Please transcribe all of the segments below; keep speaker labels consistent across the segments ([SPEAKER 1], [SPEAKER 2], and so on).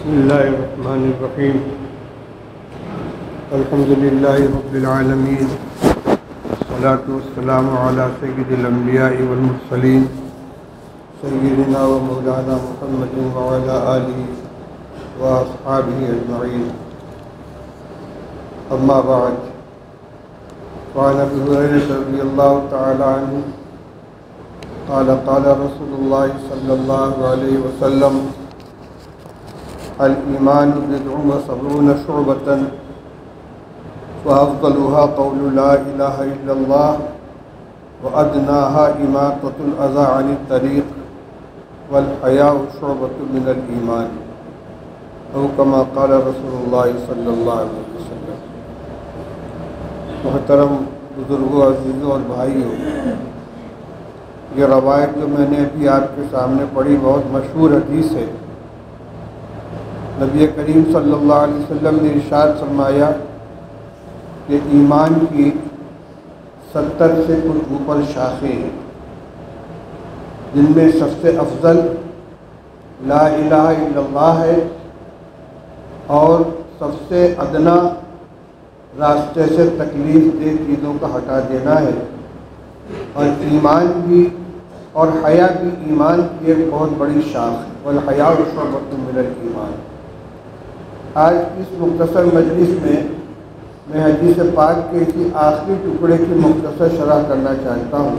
[SPEAKER 1] بسم الله الرحمن الرحيم. الحمد لله رب العالمين، والصلاة والسلام على سيد الأنبياء والمرسلين سيدنا ومولانا محمد وعلى آله وأصحابه أجمعين. أما بعد، وعن أبي هريرة رضي الله تعالى عنه قال قال رسول الله صلى الله عليه وسلم: الإيمان بضع وسبعون شعبة وأفضلها قول لا إله إلا الله وأدناها إماطة الأذى عن الطريق والحياء شعبة من الإيمان، أو كما قال رسول الله صلى الله عليه وسلم. محترم بزرگوں، عزیزوں اور بھائیوں، یہ روایت جو میں نے ابھی آپ کے سامنے پڑھی بہت مشہور حدیث ہے. نبی کریم صلی اللہ علیہ وسلم نے ارشاد فرمایا کہ ایمان کی 70 سے کچھ اوپر شاخیں ہیں، جن میں سب سے افضل لا الہ الا اللہ ہے، اور سب سے ادنا راستے سے تکلیف دہ چیزوں کا ہٹا دینا ہے، اور ایمان بھی اور حیا بھی ایمان کی ایک بہت بڑی شاخ ہے. والحیاء شعبۃ من الایمان. آج اس مختصر مجلس میں حدیث پاک کے اسی آخری ٹکڑے کی مختصر شرح کرنا چاہتا ہوں،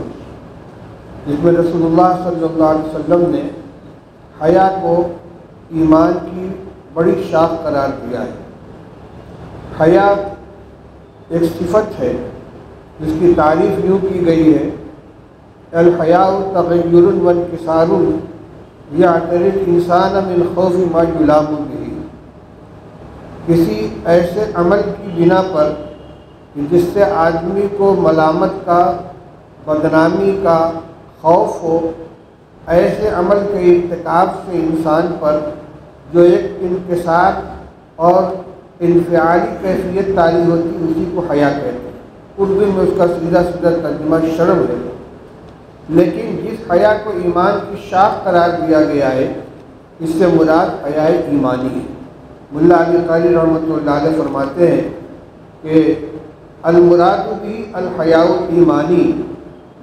[SPEAKER 1] جس میں رسول اللہ صلی اللہ علیہ وسلم نے حیا کو ایمان کی بڑی شاخ قرار دیا ہے. حیا ایک صفت ہے جس کی تعریف یوں کی گئی ہے: الحیاء تغیر وانکسار یعتری الانسان من خوف ما یلام به. کسی ایسے عمل کی بنا پر جس سے آدمی کو ملامت کا، بدنامی کا خوف ہو، ایسے عمل کے ارتکاب سے انسان پر جو ایک انکسار اور انفعالی کیفیت تاری ہوتی ہے، اسی کو حیا کہتے ہیں. اردو میں اس کا سیدھا ترجمہ شرم ہے، لیکن جس حیا کو ایمان کی شاخ قرار دیا گیا ہے، اس سے مراد حیا ایمانی ہے. ملا علی قاری رحمۃ اللہ علیہ فرماتے ہیں کہ المراد بھی الحیاء الایمانی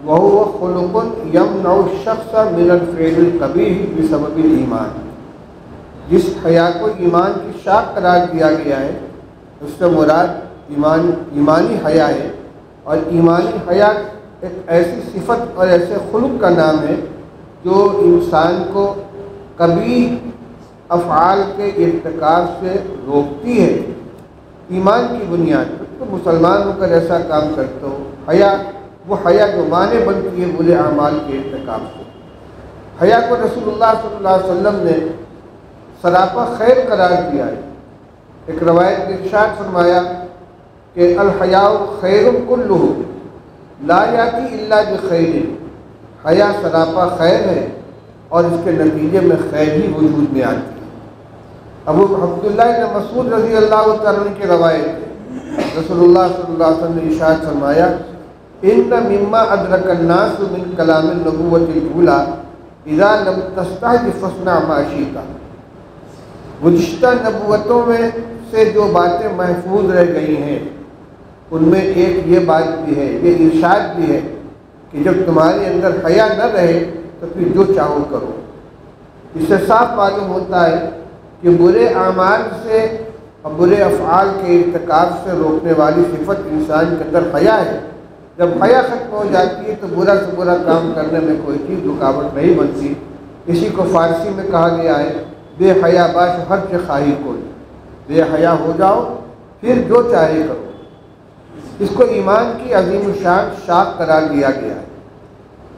[SPEAKER 1] وهو خلق یمنع الشخص من الفعل القبیح بسبب الایمان. جس حیا کو ایمان کی شاخ قرار دیا گیا ہے، اس سے مراد ایمانی حیا ہے، اور ایمانی حیا ایک ایسی صفت اور ایسے خلق کا نام ہے جو انسان کو قبیح افعال کے ارتکاب سے روکتی ہے. ایمان کی بنیاد پر تو مسلمان ہو کر ایسا کام کرتے ہو. حیا وہ حیا جو معنی بنتی ہے برے اعمال کے ارتکاب سے. حیا کو رسول اللہ صلی اللہ علیہ وسلم نے سراپا خیر قرار دیا ہے. ایک روایت میں ارشاد فرمایا کہ الحیاء خیر کلہ لا یاتی الا بخیر. حیا سراپا خیر ہے اور اس کے نتیجے میں خیر ہی وجود میں آتی ہے. ابو عبداللہ بن مسعود رضی اللہ تعالیٰ عنہ کی روایت ہے، رسول اللہ صلی اللہ علیہ وسلم نے ارشاد فرمایا: ان مما ادرک الناس من کلام النبوۃ الاولی اذا لم تستحی فاصنع ما شئت. گزشتہ نبوتوں میں سے جو باتیں محفوظ رہ گئی ہیں، ان میں ایک یہ بات بھی ہے، یہ ارشاد بھی ہے کہ جب تمہارے اندر حیا نہ رہے تو پھر جو چاہو کرو. اس سے صاف معلوم ہوتا ہے کہ برے اعمال سے اور برے افعال کے ارتکاب سے روکنے والی صفت انسان کے اندر حیا ہے. جب حیا ختم ہو جاتی ہے تو برا سے برا کام کرنے میں کوئی چیز رکاوٹ نہیں بنتی. اسی کو فارسی میں کہا گیا ہے: بے حیا باش ہر چہ خواہی کوئی. بے حیا ہو جاؤ، پھر جو چاہے کرو. اس کو ایمان کی عظیم الشان شاخ قرار دیا گیا ہے.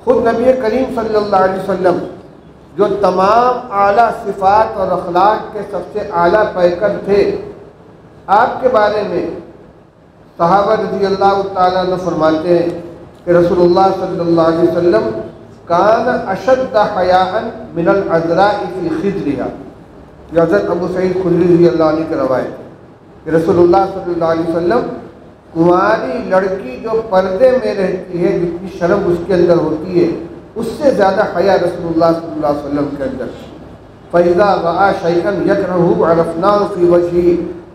[SPEAKER 1] خود نبی کریم صلی اللہ علیہ وسلم جو تمام اعلیٰ صفات اور اخلاق کے سب سے اعلیٰ پیکر تھے، آپ کے بارے میں صحابہ رضی اللہ تعالیٰ عنہ فرماتے ہیں کہ رسول اللہ صلی اللہ علیہ وسلم کان اشد حیاء من العذراء فی خدرها. یہ حضرت ابو سعید خدری رضی اللہ عنہ کی روایت ہے کہ رسول اللہ صلی اللہ علیہ وسلم کنواری لڑکی جو پردے میں رہتی ہے، جتنی شرم اس کے اندر ہوتی ہے، اس سے زیادہ حیا رسول اللہ صلی اللہ علیہ وسلم کے اندر. فَإِذَا رَأَى شَيْئًا يَكْرَهُ عَرَفْنَاهُ فِي وَجْهِهِ،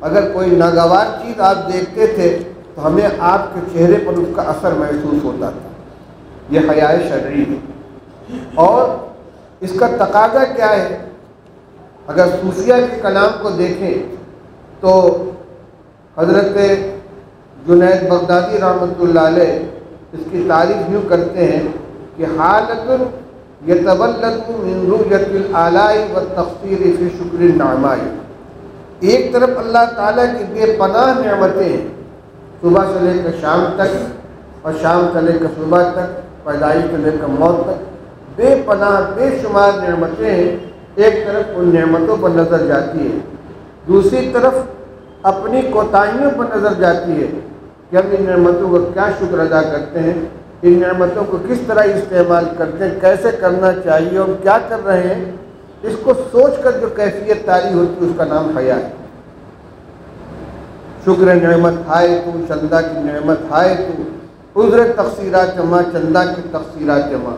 [SPEAKER 1] اگر کوئی ناگوار چیز آپ دیکھتے تھے تو ہمیں آپ کے چہرے پر اس کا اثر محسوس ہوتا تھا۔ یہ حیا شرعی ہے۔ اور اس کا تقاضا کیا ہے؟ اگر صوفیہ کے کلام کو دیکھیں تو حضرت جنید بغدادی رحمۃ اللہ علیہ اس کی تعریف یوں کرتے ہیں کہ حالت یتولد من رؤیت الآلاء والتقصیر فی شکر النعماء، ایک طرف اللہ تعالیٰ کی بے پناہ نعمتیں ہیں، صبح سے لے کر شام تک اور شام سے لے کر صبح تک، پیدائش سے لے کر موت تک، بے پناہ بے شمار نعمتیں ہیں، ایک طرف ان نعمتوں پر نظر جاتی ہے، دوسری طرف اپنی کوتاہیوں پر نظر جاتی ہے کہ ہم ان نعمتوں کا کیا شکر ادا کرتے ہیں، ان نعمتوں کو کس طرح استعمال کرتے ہیں، کیسے کرنا چاہیے اور کیا کر رہے ہیں، اس کو سوچ کر جو کیفیت طاری ہوتی ہے اس کا نام حیا ہے۔ شکر نعمت ہائے تو، چندہ کی نعمت ہائے تو، عذر تقصیرات جمع، چندہ کی تقصیرات جمع،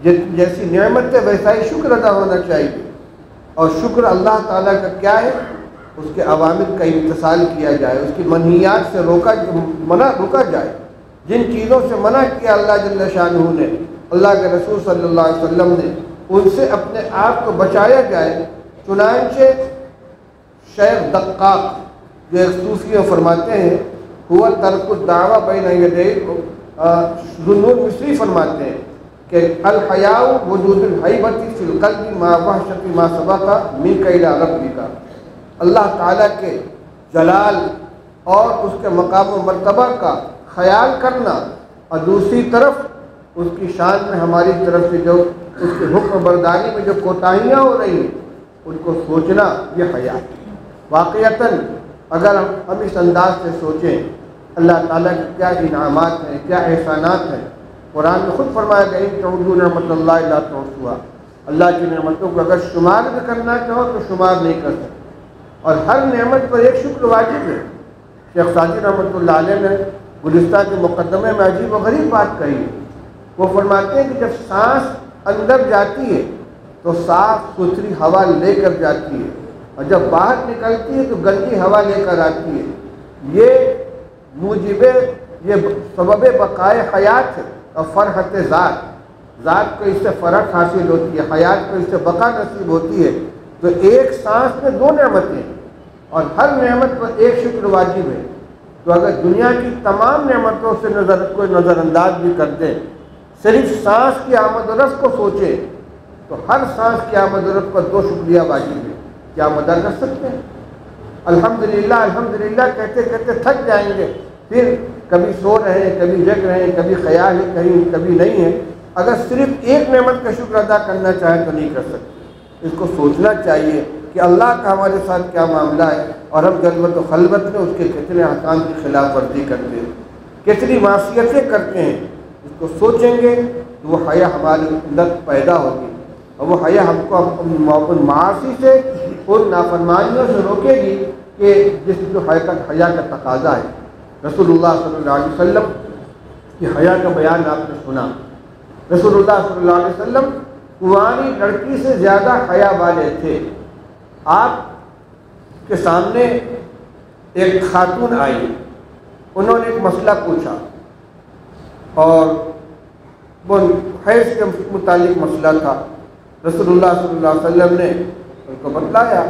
[SPEAKER 1] جیسی نعمت ہے ویسا ہی شکر ادا ہونا چاہیے۔ اور شکر اللہ تعالیٰ کا کیا ہے؟ اس کے اوامر کا امتثال کیا جائے، اس کی منہیات سے رکا جائے، جن چیزوں سے منع کیا اللہ جل شانہ نے، اللہ کے رسول صلی اللہ علیہ وسلم نے، ان سے اپنے آپ کو بچایا جائے۔ چنانچہ شیخ دقاق جو ایک صوفی فرماتے ہیں، ہوا ترک الدعویٰ بین یدی، ذوالنور مصری فرماتے ہیں کہ الحیاء وجود الہیبۃ فی القلب ما وحشۃ ما سبق منک الی ربک، اللہ تعالیٰ کے جلال اور اس کے مقام و مرتبہ کا خیال کرنا، اور دوسری طرف اس کی شان میں ہماری طرف سے جو اس کے حکم برداری میں جو کوتاہیاں ہو رہی ہیں ان کو سوچنا، یہ حیا ہے۔ واقعتاً اگر ہم اس انداز سے سوچیں اللہ تعالیٰ کے کیا انعامات ہیں، کیا احسانات ہیں، قرآن میں خود فرمایا گیا ان تعدوا نعمت اللہ لا تحصوها، اللہ کی نعمتوں کو اگر شمار بھی کرنا چاہو تو شمار نہیں کر سکتے، اور ہر نعمت پر ایک شکر واجب ہے۔ شیخ سعدی رحمۃ اللہ علیہ نے گلستہ کے مقدمے میں عجیب و غریب بات کہی ہے، وہ فرماتے ہیں کہ جب سانس اندر جاتی ہے تو صاف ستھری ہوا لے کر جاتی ہے، اور جب باہر نکلتی ہے تو گندی ہوا لے کر آتی ہے، یہ موجب، یہ سبب بقائے حیات ہے، اور فرحت ذات کو اس سے فرحت حاصل ہوتی ہے، حیات کو اس سے بقا نصیب ہوتی ہے۔ تو ایک سانس میں دو نعمتیں ہیں اور ہر نعمت پر ایک شکر واجب ہے۔ تو اگر دنیا کی تمام نعمتوں سے کوئی نظر انداز بھی کر دیں، صرف سانس کی آمد و رفت کو سوچے تو ہر سانس کی آمد و رفت پر دو شکریہ واجب ہے۔ کیا ہم ادا کر سکتے ہیں؟ الحمدللہ الحمدللہ کہتے کہتے تھک جائیں گے، پھر کبھی سو رہے ہیں، کبھی جگ رہے ہیں، کبھی خیال ہے کہیں، کبھی نہیں ہے۔ اگر صرف ایک نعمت کا شکر ادا کرنا چاہیں تو نہیں کر سکتے۔ اس کو سوچنا چاہیے کہ اللہ کا ہمارے ساتھ کیا معاملہ ہے، اور ہم جلوت و خلوت میں اس کے کتنے احکام کی خلاف ورزی کرتے ہیں، کتنی معصیتیں کرتے ہیں۔ اس کو سوچیں گے تو وہ حیا ہمارے اندر پیدا ہوگی، اور وہ حیا ہم کو ان معاصی سے، ان نافرمانیوں سے روکے گی کہ جس جو حیا کا تقاضا ہے۔ رسول اللہ صلی اللہ علیہ وسلم کی حیا کا بیان آپ نے سنا۔ رسول اللہ صلی اللہ علیہ وسلم کنواری لڑکی سے زیادہ حیا والے تھے۔ آپ کے سامنے ایک خاتون آئی، انہوں نے ایک مسئلہ پوچھا، اور وہ حیض کے متعلق مسئلہ تھا۔ رسول اللہ صلی اللہ علیہ وسلم نے ان کو بتلایا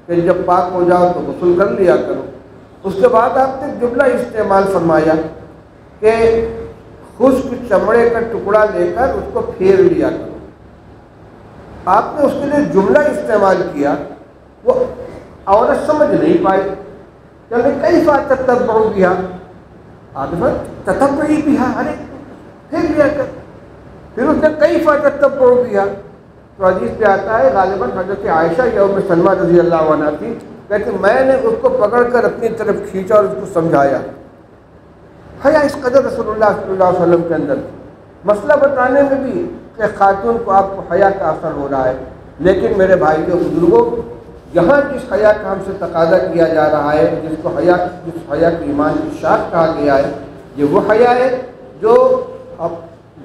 [SPEAKER 1] کہ جب پاک ہو جاؤ تو غسل کر لیا کرو۔ اس کے بعد آپ نے جملہ استعمال فرمایا کہ خشک چمڑے کا ٹکڑا لے کر اس کو پھیر لیا کرو۔ آپ نے اس کے لیے جملہ استعمال کیا، وہ عورت سمجھ نہیں پائی کہ کیف تتبع بہا، آدمی تتبعی بہا، ارے پھیر لیا کر۔ پھر اس نے کیف تتبع بہا، تو حدیث پہ آتا ہے غالباً حضرت عائشہ یا ام سلمہ رضی اللہ عنہا تھی، کہتے میں نے اس کو پکڑ کر اپنی طرف کھینچا اور اس کو سمجھایا۔ حیا اس قدر رسول اللہ صلی اللہ علیہ وسلم کے اندر، مسئلہ بتانے میں بھی کہ خاتون کو آپ کو حیا کا اثر ہو رہا ہے۔ لیکن میرے بھائیوں بزرگوں، یہاں جس حیا کا ہم سے تقاضا کیا جا رہا ہے، جس حیا کی ایمان کی شاخ کہا گیا ہے، یہ وہ حیا ہے جو اب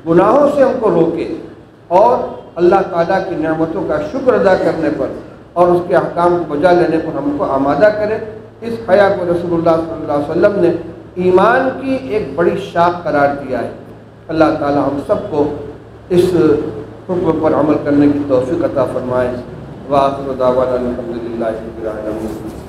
[SPEAKER 1] گناہوں سے ہم کو روکے اور اللہ تعالیٰ کی نعمتوں کا شکر ادا کرنے پر اور اس کے احکام کو بجا لینے پر ہم کو آمادہ کرے۔ اس حیا کو رسول اللہ صلی اللہ علیہ وسلم نے ایمان کی ایک بڑی شاخ قرار دیا ہے۔ اللہ تعالی ہم سب کو اس حکم پر عمل کرنے کی توفیق عطا فرمائے۔ وآخر دعوانا الحمدللہ رب العالمین۔